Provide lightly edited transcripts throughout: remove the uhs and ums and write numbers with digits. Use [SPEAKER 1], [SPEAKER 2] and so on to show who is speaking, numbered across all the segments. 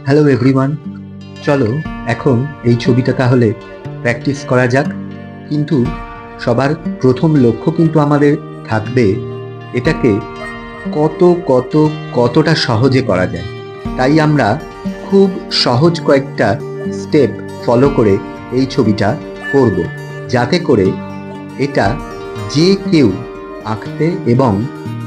[SPEAKER 1] Hello everyone, চলো এখন এই ছবিটা তাহলে প্র্যাকটিস করা যাক। কিন্তু সবার প্রথম লক্ষ্য কিন্তু আমাদের থাকবে এটাকে কত কত কতটা সহজে করা যায়। তাই আমরা খুব সহজ কয়েকটা স্টেপ ফলো করে এই ছবিটা করব, যাতে করে এটা যে কেউ আঁকতে এবং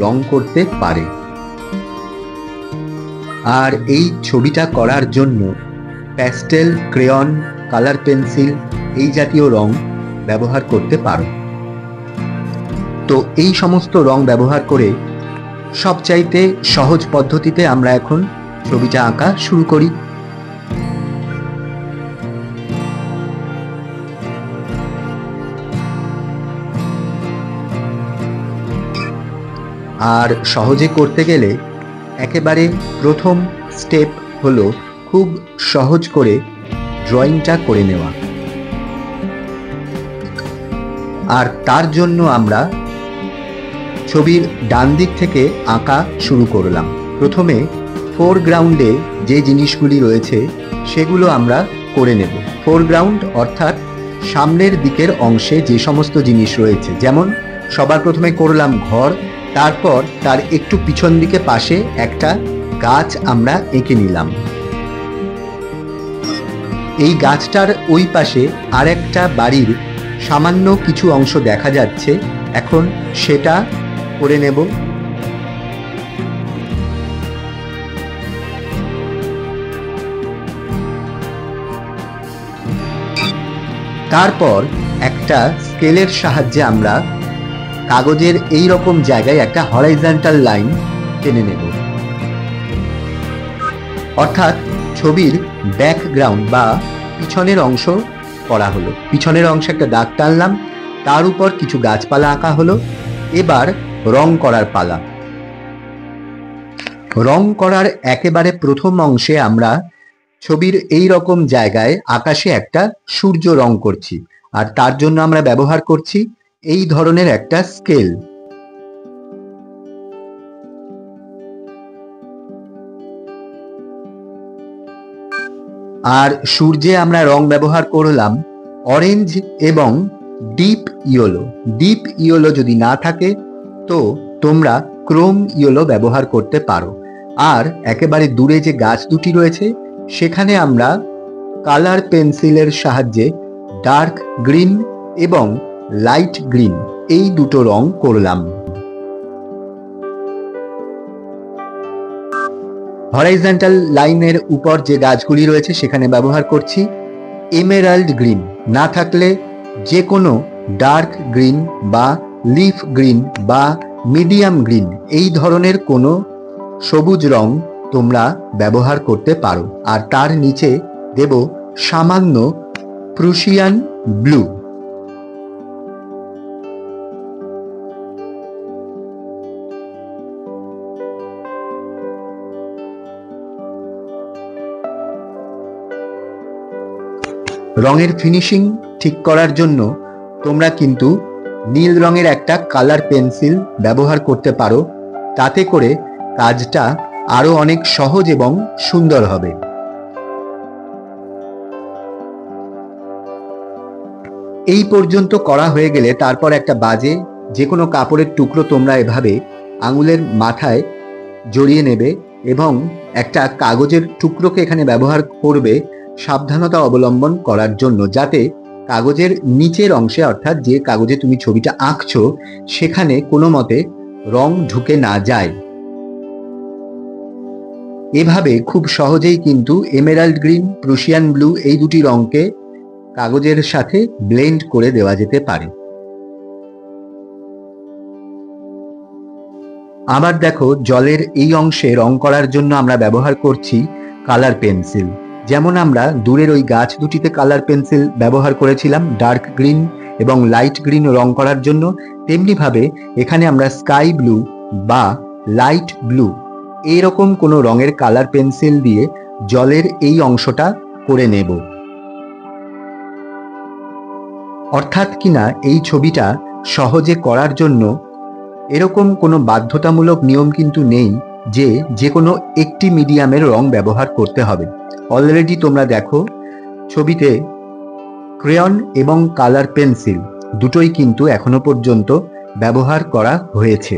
[SPEAKER 1] রং করতে পারে। আর এই ছবিটা করার জন্য প্যাস্টেল, ক্রেয়ন, কালার পেন্সিল এই জাতীয় রং ব্যবহার করতে পারো। তো এই সমস্ত রং ব্যবহার করে সবচাইতে সহজ পদ্ধতিতে আমরা এখন ছবিটা আঁকা শুরু করি। আর সহজে করতে গেলে একেবারে প্রথম স্টেপ হলো খুব সহজ করে ড্রয়িংটা করে নেওয়া। আর তার জন্য আমরা ছবির ডান দিক থেকে আঁকা শুরু করলাম। প্রথমে ফোরগ্রাউন্ডে যে জিনিসগুলি রয়েছে সেগুলো আমরা করে নেব। ফোরগ্রাউন্ড অর্থাৎ সামনের দিকের অংশে যে সমস্ত জিনিস রয়েছে, যেমন সবার প্রথমে করলাম ঘর, তারপর তার একটু পিছন দিকে পাশে একটা গাছ আমরা এঁকে নিলাম। এই গাছটার ওই পাশে আরেকটা বাড়ির সামান্য কিছু অংশ দেখা যাচ্ছে, এখন সেটা করে নেব। তারপর একটা স্কেলের সাহায্যে আমরা কাগজের এই রকম জায়গায় একটা হরাইজন্টাল লাইন টেনে নেব। অর্থাৎ ছবির ব্যাকগ্রাউন্ড বা পিছনের অংশ করা হলো। পিছনের অংশে একটা দাগ টানলাম, তার উপর কিছু গাছপালা আঁকা হলো। এবার রং করার পালা। রং করার একেবারে প্রথম অংশে আমরা ছবির এই রকম জায়গায় আকাশে একটা সূর্য রং করছি, আর তার জন্য আমরা ব্যবহার করছি এই ধরনের একটা স্কেল। আর সূর্যে আমরা রং ব্যবহার করলাম অরেঞ্জ এবং ডিপ ইয়েলো। ডিপ ইয়েলো যদি না থাকে তো তোমরা ক্রোম ইয়েলো ব্যবহার করতে পারো। আর একেবারে দূরে যে গাছ দুটি রয়েছে সেখানে আমরা কালার পেন্সিলের সাহায্যে ডার্ক গ্রিন এবং লাইট গ্রিন এই দুটো রং করলাম। হরাইজন্টাল লাইনের উপর যে গাছগুলি রয়েছে সেখানে ব্যবহার করছি এমেরাল্ড গ্রিন, না থাকলে যে কোনো ডার্ক গ্রিন বা লিফ গ্রিন বা মিডিয়াম গ্রিন এই ধরনের কোনো সবুজ রং তোমরা ব্যবহার করতে পারো। আর তার নিচে দেব সামান্য প্রুশিয়ান ব্লু। রঙের ফিনিশিং ঠিক করার জন্য তোমরা কিন্তু নীল রঙের একটা কালার পেন্সিল ব্যবহার করতে পারো, তাতে করে কাজটা আরো অনেক সহজ এবং সুন্দর হবে। এই পর্যন্ত করা হয়ে গেলে তারপর একটা বাজে যে কোনো কাপড়ের টুকরো তোমরা এভাবে আঙুলের মাথায় জড়িয়ে নেবে এবং একটা কাগজের টুকরোকে এখানে ব্যবহার করবে সাবধানতা অবলম্বন করার জন্য, যাতে কাগজের নিচের অংশে অর্থাৎ যে কাগজে তুমি ছবিটা আঁকছো সেখানে কোনো মতে রং ঢুকে না যায়। এভাবে খুব সহজেই কিন্তু এমেরাল্ড গ্রিন, প্রুশিয়ান ব্লু এই দুটি রঙকে কাগজের সাথে ব্লেন্ড করে দেওয়া যেতে পারে। আবার দেখো, জলের এই অংশে রং করার জন্য আমরা ব্যবহার করছি কালার পেন্সিল। যেমন আমরা দূরের ওই গাছ দুটিতে কালার পেন্সিল ব্যবহার করেছিলাম ডার্ক গ্রিন এবং লাইট গ্রিন রং করার জন্য, তেমনি ভাবে এখানে আমরা স্কাই ব্লু বা লাইট ব্লু এইরকম কোনো রঙের কালার পেন্সিল দিয়ে জলের এই অংশটা করে নেব। অর্থাৎ কিনা এই ছবিটা সহজে করার জন্য এরকম কোনো বাধ্যতামূলক নিয়ম কিন্তু নেই যে যে কোনো একটি মিডিয়ামের রং ব্যবহার করতে হবে। অলরেডি তোমরা দেখো ছবিতে ক্রেয়ন এবং কালার পেন্সিল দুটোই কিন্তু এখনো পর্যন্ত ব্যবহার করা হয়েছে।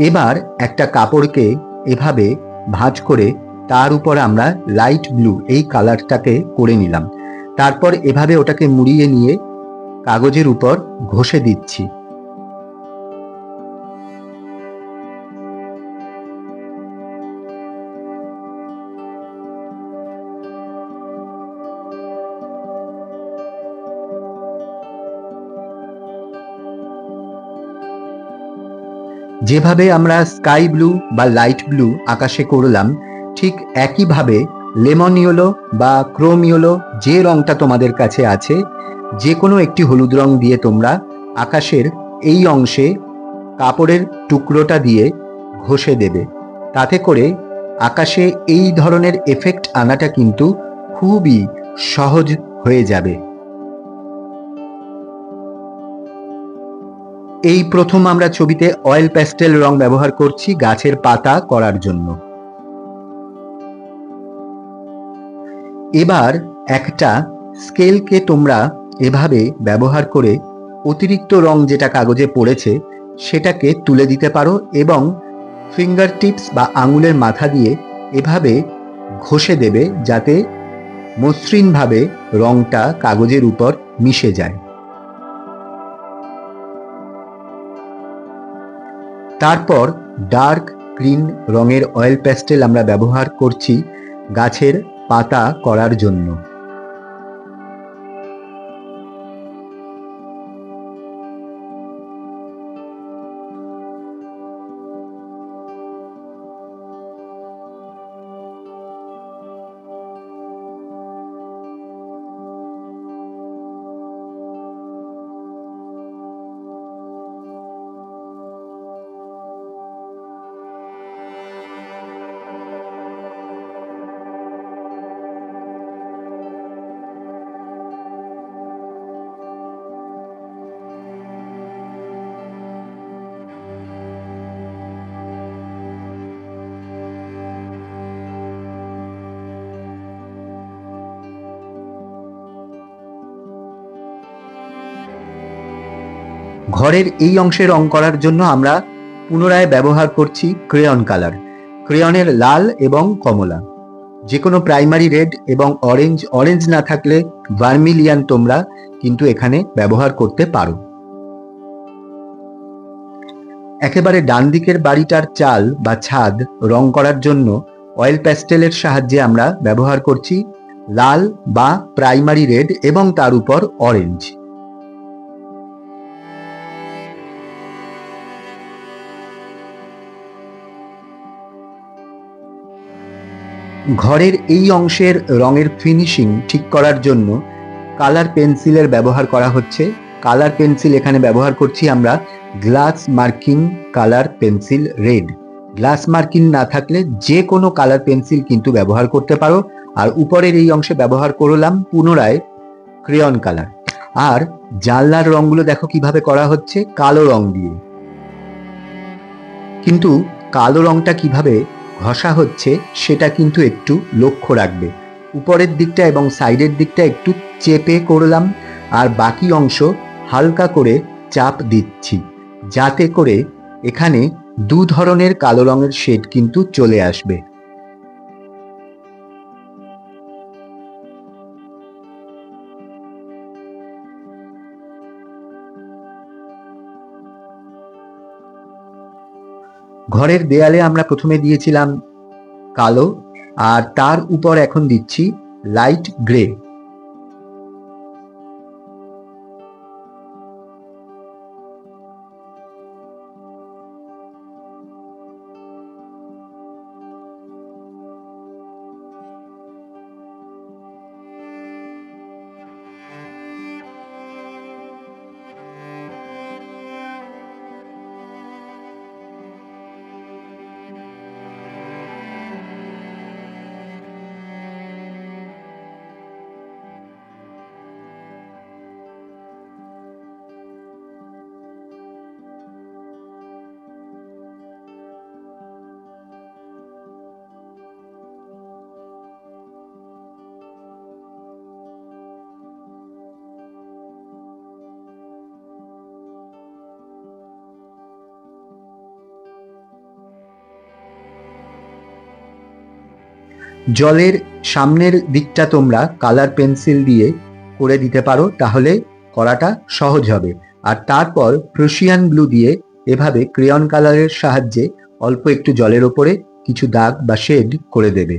[SPEAKER 1] এবার একটা কাপড়কে এভাবে ভাঁজ করে তার উপর আমরা লাইট ব্লু এই কালারটাকে করে নিলাম। তারপর এভাবে ওটাকে মুড়িয়ে নিয়ে কাগজের উপর ঘষে দিচ্ছি। যেভাবে আমরা স্কাই ব্লু বা লাইট ব্লু আকাশে করলাম, ঠিক একইভাবে লেমন ইয়েলো বা ক্রোম ইয়েলো যে রংটা তোমাদের কাছে আছে, যে কোনো একটি হলুদ রং দিয়ে তোমরা আকাশের এই অংশে কাপড়ের টুকরোটা দিয়ে ঘষে দেবে। তাতে করে আকাশে এই ধরনের এফেক্ট আনাটা কিন্তু খুবই সহজ হয়ে যাবে। এই প্রথম আমরা ছবিতে অয়েল প্যাস্টেল রং ব্যবহার করছি গাছের পাতা করার জন্য। এবার একটা স্কেলকে তোমরা এভাবে ব্যবহার করে অতিরিক্ত রং যেটা কাগজে পড়েছে সেটাকে তুলে দিতে পারো এবং ফিঙ্গার টিপস বা আঙুলের মাথা দিয়ে এভাবে ঘষে দেবে যাতে মসৃণভাবে রংটা কাগজের উপর মিশে যায়। তারপর ডার্ক গ্রিন রঙের অয়েল প্যাস্টেল আমরা ব্যবহার করছি গাছের পাতা করার জন্য। ঘরের এই অংশে রং করার জন্য আমরা পুনরায় ব্যবহার করছি ক্রেয়ন কালার। ক্রেয়নের লাল এবং কমলা, যে কোনো প্রাইমারি রেড এবং অরেঞ্জ না থাকলে ভার্মিলিয়ান তোমরা কিন্তু এখানে ব্যবহার করতে পারো। একেবারে ডান দিকের বাড়িটার চাল বা ছাদ রং করার জন্য অয়েল প্যাস্টেলের সাহায্যে আমরা ব্যবহার করছি লাল বা প্রাইমারি রেড এবং তার উপর অরেঞ্জ। ঘরের এই অংশের রঙের ফিনিশিং ঠিক করার জন্য কালার পেন্সিলের ব্যবহার করা হচ্ছে। কালার পেন্সিল এখানে ব্যবহার করছি আমরা glass marking colour pencil red. Glass marking না থাকলে যে কোনো কালার পেন্সিল কিন্তু ব্যবহার করতে পারো। আর উপরের এই অংশে ব্যবহার করলাম পুনরায় ক্রেয়ন কালার। আর জানলার রঙগুলো দেখো কিভাবে করা হচ্ছে কালো রং দিয়ে। কিন্তু কালো রংটা কিভাবে ঘষা হচ্ছে সেটা কিন্তু একটু লক্ষ্য রাখবে। উপরের দিকটা এবং সাইডের দিকটা একটু চেপে করলাম আর বাকি অংশ হালকা করে চাপ দিচ্ছি, যাতে করে এখানে দু ধরনের কালো রঙের শেড কিন্তু চলে আসবে। ঘরের দেয়ালে আমরা প্রথমে দিয়েছিলাম কালো আর তার উপর এখন দিচ্ছি লাইট গ্রে। জলের সামনের দিকটা তোমরা কালার পেন্সিল দিয়ে করে দিতে পারো, তাহলে করাটা সহজ হবে। আর তারপর প্রুশিয়ান ব্লু দিয়ে এভাবে ক্রেয়ন কালারের সাহায্যে অল্প একটু জলের ওপরে কিছু দাগ বা শেড করে দেবে।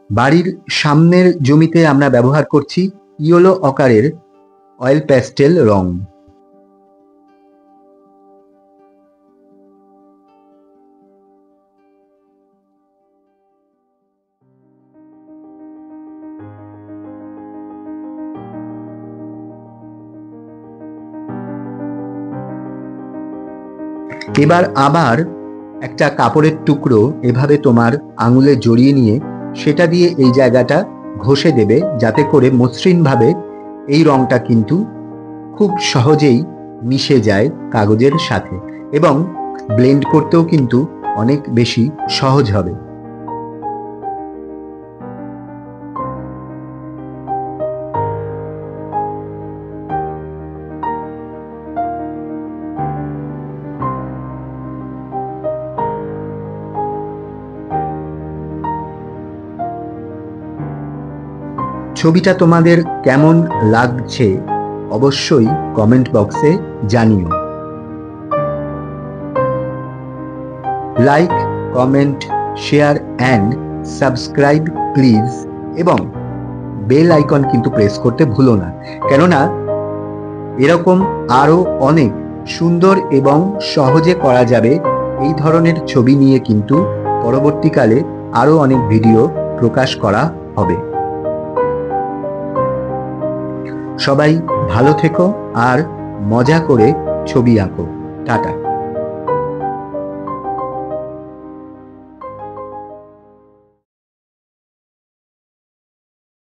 [SPEAKER 1] বাড়ির সামনের জমিতে আমরা ব্যবহার করছি ইয়েলো আকারের অয়েল প্যাস্টেল রং। এবার আবার একটা কাপড়ের টুকরো এভাবে তোমার আঙুলে জড়িয়ে নিয়ে সেটা দিয়ে এই জায়গাটা ঘষে দেবে, যাতে করে মসৃণভাবে এই রংটা কিন্তু খুব সহজেই মিশে যায় কাগজের সাথে এবং ব্লেন্ড করতেও কিন্তু অনেক বেশি সহজ হবে। ছবিটা তোমাদের কেমন লাগছে অবশ্যই কমেন্ট বক্সে জানিও। Like, comment, share and subscribe please, এবং বেল আইকন কিন্তু প্রেস করতে ভুলো না, কেননা এরকম আরো অনেক সুন্দর এবং সহজে করা যাবে এই ধরনের ছবি নিয়ে কিন্তু পরবর্তীকালে আরো অনেক ভিডিও প্রকাশ করা হবে। সবাই ভালো থেকো আর মজা করে ছবি আঁকো। টাটা।